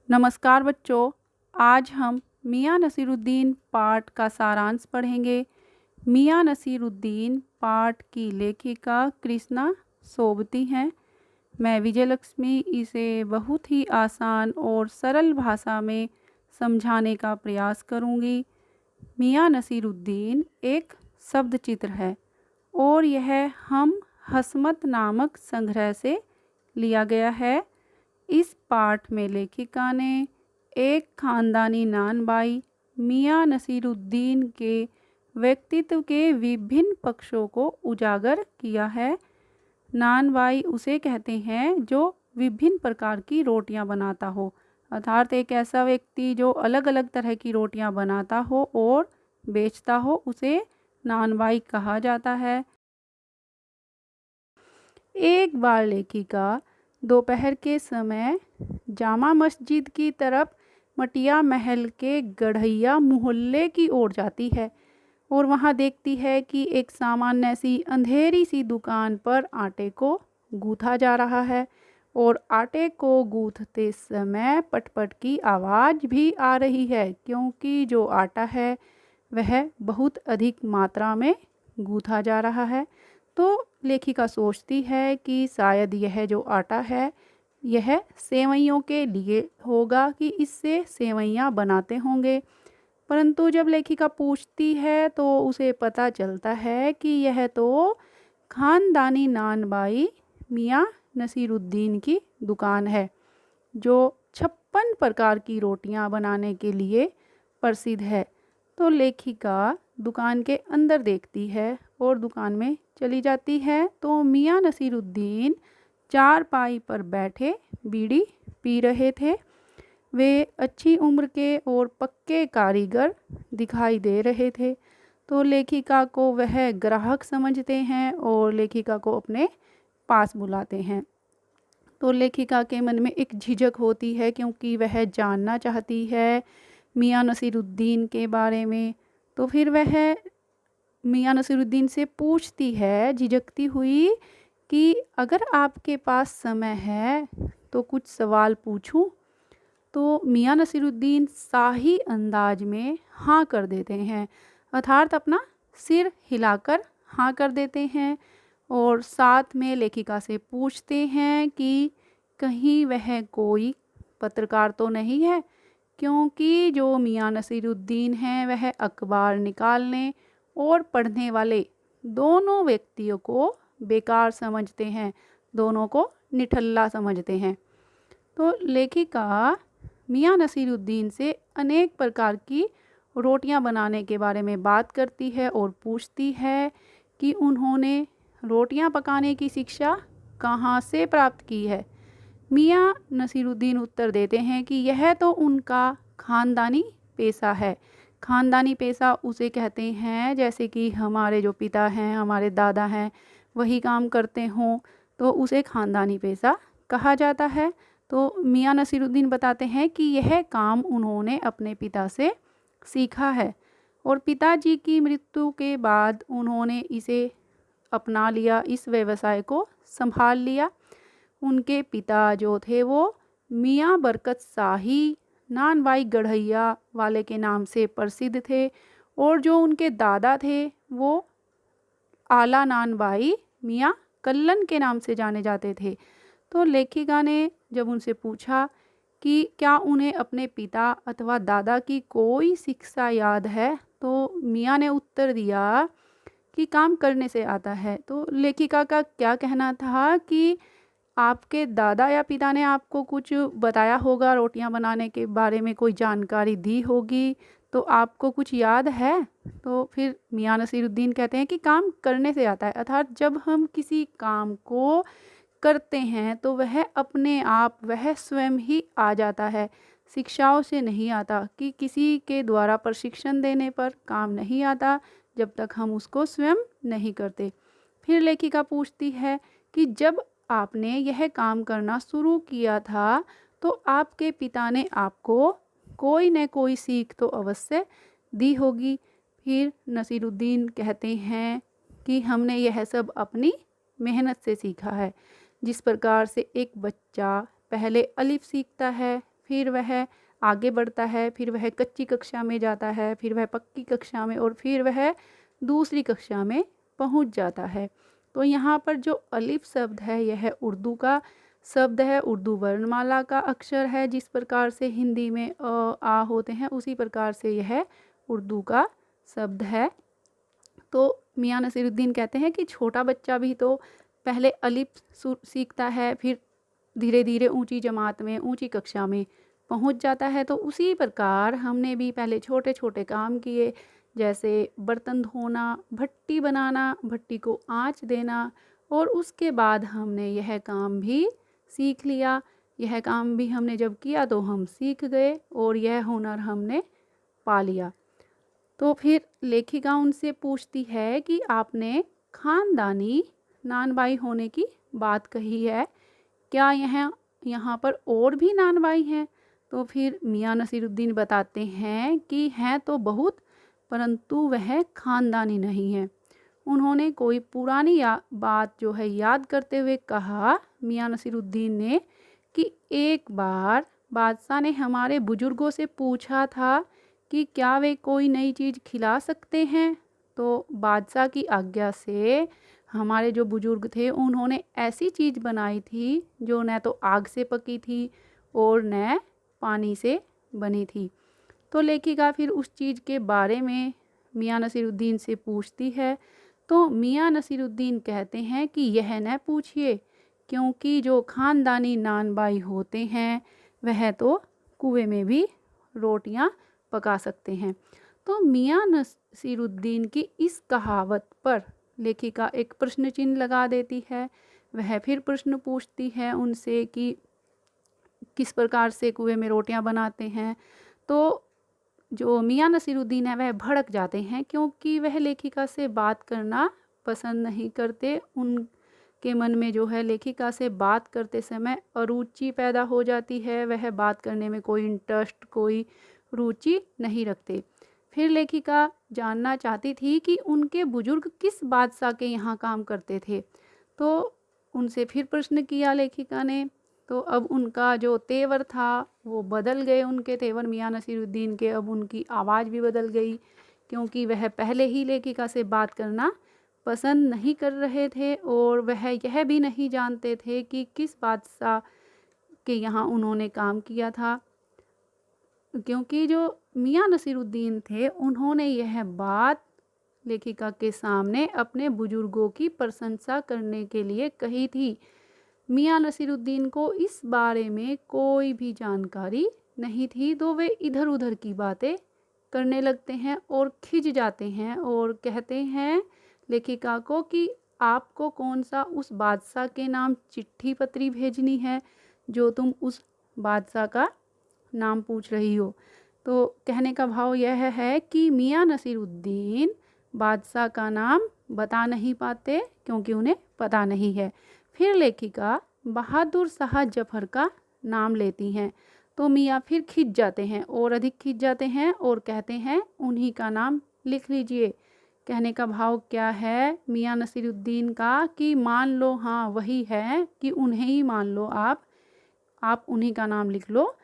नमस्कार बच्चों। आज हम मियां नसीरुद्दीन पाठ का सारांश पढ़ेंगे। मियां नसीरुद्दीन पाठ की लेखिका कृष्णा सोबती हैं। मैं विजयलक्ष्मी इसे बहुत ही आसान और सरल भाषा में समझाने का प्रयास करूंगी। मियां नसीरुद्दीन एक शब्द चित्र है और यह हम हसमत नामक संग्रह से लिया गया है। इस पाठ में लेखिका ने एक खानदानी नानबाई मियां नसीरुद्दीन के व्यक्तित्व के विभिन्न पक्षों को उजागर किया है। नानबाई उसे कहते हैं जो विभिन्न प्रकार की रोटियां बनाता हो, अर्थात एक ऐसा व्यक्ति जो अलग अलग तरह की रोटियां बनाता हो और बेचता हो, उसे नानबाई कहा जाता है। एक बार लेखिका दोपहर के समय जामा मस्जिद की तरफ मटिया महल के गढ़ैया मोहल्ले की ओर जाती है और वहां देखती है कि एक सामान्य सी अंधेरी सी दुकान पर आटे को गूंथा जा रहा है और आटे को गूंथते समय पटपट की आवाज़ भी आ रही है, क्योंकि जो आटा है वह बहुत अधिक मात्रा में गूंथा जा रहा है। तो लेखिका सोचती है कि शायद यह जो आटा है यह सेवइयों के लिए होगा, कि इससे सेवइयाँ बनाते होंगे। परंतु जब लेखिका पूछती है तो उसे पता चलता है कि यह तो खानदानी नानबाई मियां नसीरुद्दीन की दुकान है, जो 56 प्रकार की रोटियां बनाने के लिए प्रसिद्ध है। तो लेखिका दुकान के अंदर देखती है और दुकान में चली जाती है तो मियां नसीरुद्दीन चारपाई पर बैठे बीड़ी पी रहे थे। वे अच्छी उम्र के और पक्के कारीगर दिखाई दे रहे थे। तो लेखिका को वह ग्राहक समझते हैं और लेखिका को अपने पास बुलाते हैं। तो लेखिका के मन में एक झिझक होती है, क्योंकि वह जानना चाहती है मियां नसीरुद्दीन के बारे में। तो फिर वह मियां नसीरुद्दीन से पूछती है झिझकती हुई कि अगर आपके पास समय है तो कुछ सवाल पूछूं। तो मियां नसीरुद्दीन शाही अंदाज में हाँ कर देते हैं, अर्थात अपना सिर हिलाकर हाँ कर देते हैं और साथ में लेखिका से पूछते हैं कि कहीं वह कोई पत्रकार तो नहीं है, क्योंकि जो मियां नसीरुद्दीन हैं वह अखबार निकालने और पढ़ने वाले दोनों व्यक्तियों को बेकार समझते हैं, दोनों को निठल्ला समझते हैं। तो लेखिका मियां नसीरुद्दीन से अनेक प्रकार की रोटियां बनाने के बारे में बात करती है और पूछती है कि उन्होंने रोटियां पकाने की शिक्षा कहाँ से प्राप्त की है। मियां नसीरुद्दीन उत्तर देते हैं कि यह तो उनका खानदानी पेशा है। खानदानी पेशा उसे कहते हैं जैसे कि हमारे जो पिता हैं, हमारे दादा हैं, वही काम करते हों तो उसे खानदानी पेशा कहा जाता है। तो मियां नसीरुद्दीन बताते हैं कि यह काम उन्होंने अपने पिता से सीखा है और पिताजी की मृत्यु के बाद उन्होंने इसे अपना लिया, इस व्यवसाय को संभाल लिया। उनके पिता जो थे वो मियां बरकत शाही नानबाई गढ़ैया वाले के नाम से प्रसिद्ध थे और जो उनके दादा थे वो आला नानबाई मियां कल्लन के नाम से जाने जाते थे। तो लेखिका ने जब उनसे पूछा कि क्या उन्हें अपने पिता अथवा दादा की कोई शिक्षा याद है, तो मियां ने उत्तर दिया कि काम करने से आता है। तो लेखिका का क्या कहना था कि आपके दादा या पिता ने आपको कुछ बताया होगा, रोटियां बनाने के बारे में कोई जानकारी दी होगी, तो आपको कुछ याद है। तो फिर मियां नसीरुद्दीन कहते हैं कि काम करने से आता है, अर्थात जब हम किसी काम को करते हैं तो वह अपने आप, वह स्वयं ही आ जाता है, शिक्षाओं से नहीं आता, कि किसी के द्वारा प्रशिक्षण देने पर काम नहीं आता जब तक हम उसको स्वयं नहीं करते। फिर लेखिका पूछती है कि जब आपने यह काम करना शुरू किया था तो आपके पिता ने आपको कोई न कोई सीख तो अवश्य दी होगी। फिर नसीरुद्दीन कहते हैं कि हमने यह सब अपनी मेहनत से सीखा है। जिस प्रकार से एक बच्चा पहले अलिफ सीखता है, फिर वह आगे बढ़ता है, फिर वह कच्ची कक्षा में जाता है, फिर वह पक्की कक्षा में, और फिर वह दूसरी कक्षा में पहुंच जाता है। तो यहाँ पर जो अलिफ शब्द है यह उर्दू का शब्द है, उर्दू वर्णमाला का अक्षर है। जिस प्रकार से हिंदी में अ आ होते हैं उसी प्रकार से यह उर्दू का शब्द है। तो मियाँ नसीरुद्दीन कहते हैं कि छोटा बच्चा भी तो पहले अलिफ सीखता है, फिर धीरे धीरे ऊंची जमात में, ऊंची कक्षा में पहुंच जाता है। तो उसी प्रकार हमने भी पहले छोटे छोटे काम किए, जैसे बर्तन धोना, भट्टी बनाना, भट्टी को आँच देना, और उसके बाद हमने यह काम भी सीख लिया। यह काम भी हमने जब किया तो हम सीख गए और यह हुनर हमने पा लिया। तो फिर लेखिका उनसे पूछती है कि आपने खानदानी नानबाई होने की बात कही है, क्या यहाँ पर और भी नानबाई हैं? तो फिर मियाँ नसीरुद्दीन बताते हैं कि हैं तो बहुत, परंतु वह खानदानी नहीं है। उन्होंने कोई पुरानी बात जो है याद करते हुए कहा, मियाँ नसीरुद्दीन ने, कि एक बार बादशाह ने हमारे बुजुर्गों से पूछा था कि क्या वे कोई नई चीज़ खिला सकते हैं। तो बादशाह की आज्ञा से हमारे जो बुजुर्ग थे उन्होंने ऐसी चीज़ बनाई थी जो न तो आग से पकी थी और न पानी से बनी थी। तो लेखिका फिर उस चीज़ के बारे में मियाँ नसीरुद्दीन से पूछती है। तो मियाँ नसीरुद्दीन कहते हैं कि यह न पूछिए, क्योंकि जो खानदानी नानबाई होते हैं वह तो कुएं में भी रोटियां पका सकते हैं। तो मियाँ नसीरुद्दीन की इस कहावत पर लेखिका एक प्रश्न चिन्ह लगा देती है। वह फिर प्रश्न पूछती है उनसे कि किस प्रकार से कुएं में रोटियां बनाते हैं। तो जो मियाँ नसीरुद्दीन है वह भड़क जाते हैं, क्योंकि वह लेखिका से बात करना पसंद नहीं करते। उनके मन में जो है लेखिका से बात करते समय अरुचि पैदा हो जाती है, वह बात करने में कोई इंटरेस्ट, कोई रुचि नहीं रखते। फिर लेखिका जानना चाहती थी कि उनके बुजुर्ग किस बादशाह के यहाँ काम करते थे। तो उनसे फिर प्रश्न किया लेखिका ने। तो अब उनका जो तेवर था वो बदल गए, उनके तेवर मियाँ नसीरुद्दीन के, अब उनकी आवाज़ भी बदल गई, क्योंकि वह पहले ही लेखिका से बात करना पसंद नहीं कर रहे थे और वह यह भी नहीं जानते थे कि किस बादशाह के यहाँ उन्होंने काम किया था। क्योंकि जो मियाँ नसीरुद्दीन थे उन्होंने यह बात लेखिका के सामने अपने बुजुर्गों की प्रशंसा करने के लिए कही थी। मियाँ नसीरुद्दीन को इस बारे में कोई भी जानकारी नहीं थी, तो वे इधर उधर की बातें करने लगते हैं और खिंच जाते हैं और कहते हैं लेखिका को कि आपको कौन सा उस बादशाह के नाम चिट्ठी पत्री भेजनी है जो तुम उस बादशाह का नाम पूछ रही हो। तो कहने का भाव यह है कि मियाँ नसीरुद्दीन बादशाह का नाम बता नहीं पाते क्योंकि उन्हें पता नहीं है। फिर लेखिका बहादुर शाह जफर का नाम लेती हैं, तो मियाँ फिर खिंच जाते हैं और अधिक खिंच जाते हैं और कहते हैं उन्हीं का नाम लिख लीजिए। कहने का भाव क्या है मियाँ नसीरुद्दीन का कि मान लो, हाँ वही है, कि उन्हें ही मान लो, आप उन्हीं का नाम लिख लो।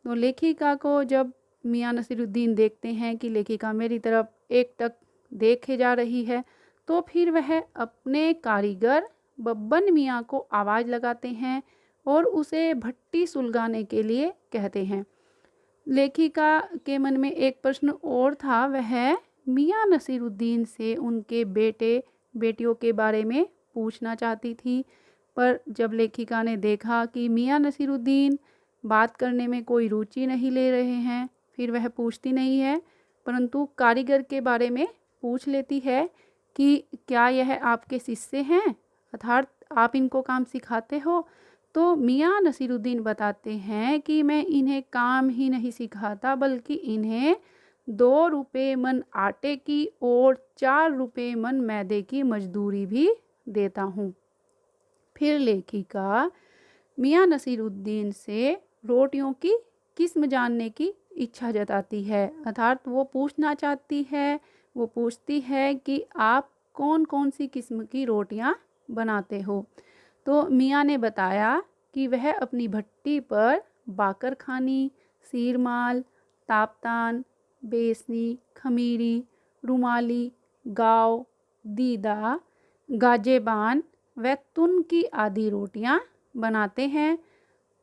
तो लेखिका को जब मियाँ नसीरुद्दीन देखते हैं कि लेखिका मेरी तरफ एकटक देखे जा रही है, तो फिर वह अपने कारीगर बब्बन मियाँ को आवाज़ लगाते हैं और उसे भट्टी सुलगाने के लिए कहते हैं। लेखिका के मन में एक प्रश्न और था, वह मियाँ नसीरुद्दीन से उनके बेटे बेटियों के बारे में पूछना चाहती थी, पर जब लेखिका ने देखा कि मियाँ नसीरुद्दीन बात करने में कोई रुचि नहीं ले रहे हैं, फिर वह पूछती नहीं है, परंतु कारीगर के बारे में पूछ लेती है कि क्या यह आपके शिष्य हैं, अर्थात आप इनको काम सिखाते हो। तो मियाँ नसीरुद्दीन बताते हैं कि मैं इन्हें काम ही नहीं सिखाता, बल्कि इन्हें 2 रुपये मन आटे की और 4 रुपये मन मैदे की मजदूरी भी देता हूँ। फिर लेखिका मियाँ नसीरुद्दीन से रोटियों की किस्म जानने की इच्छा जताती है, अर्थात वो पूछना चाहती है, वो पूछती है कि आप कौन कौन सी किस्म की रोटियां बनाते हो। तो मियाँ ने बताया कि वह अपनी भट्टी पर बाकरखानी, सीरमाल, तापतान, बेसनी, खमीरी, रुमाली, गाव, दीदा, गाजेबान व तुन की आदि रोटियां बनाते हैं।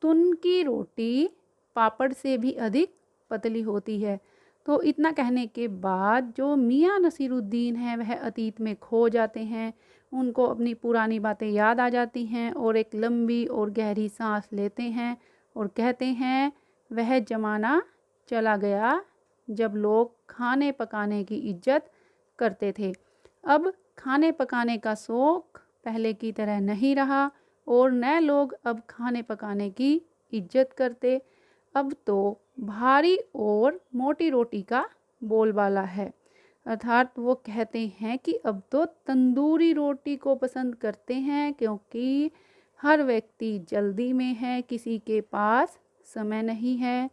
तुन की रोटी पापड़ से भी अधिक पतली होती है। तो इतना कहने के बाद जो मियाँ नसीरुद्दीन हैं वह अतीत में खो जाते हैं। उनको अपनी पुरानी बातें याद आ जाती हैं और एक लंबी और गहरी सांस लेते हैं और कहते हैं, वह ज़माना चला गया जब लोग खाने पकाने की इज्जत करते थे। अब खाने पकाने का शौक़ पहले की तरह नहीं रहा और न लोग अब खाने पकाने की इज्जत करते। अब तो भारी और मोटी रोटी का बोलबाला है। अर्थात वो कहते हैं कि अब तो तंदूरी रोटी को पसंद करते हैं, क्योंकि हर व्यक्ति जल्दी में है, किसी के पास समय नहीं है।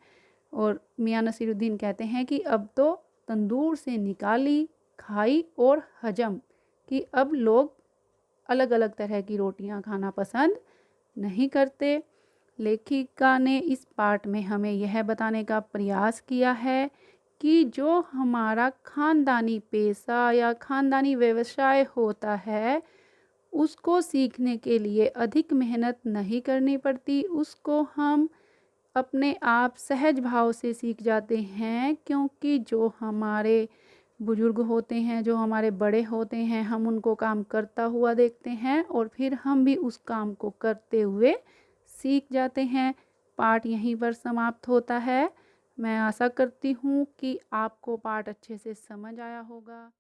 और मियाँ नसीरुद्दीन कहते हैं कि अब तो तंदूर से निकाली, खाई और हजम कि अब लोग अलग अलग तरह की रोटियां खाना पसंद नहीं करते। लेखिका ने इस पाठ में हमें यह बताने का प्रयास किया है कि जो हमारा खानदानी पेशा या खानदानी व्यवसाय होता है, उसको सीखने के लिए अधिक मेहनत नहीं करनी पड़ती। उसको हम अपने आप सहज भाव से सीख जाते हैं, क्योंकि जो हमारे बुजुर्ग होते हैं, जो हमारे बड़े होते हैं, हम उनको काम करता हुआ देखते हैं और फिर हम भी उस काम को करते हुए सीख जाते हैं। पाठ यहीं पर समाप्त होता है। मैं आशा करती हूँ कि आपको पाठ अच्छे से समझ आया होगा।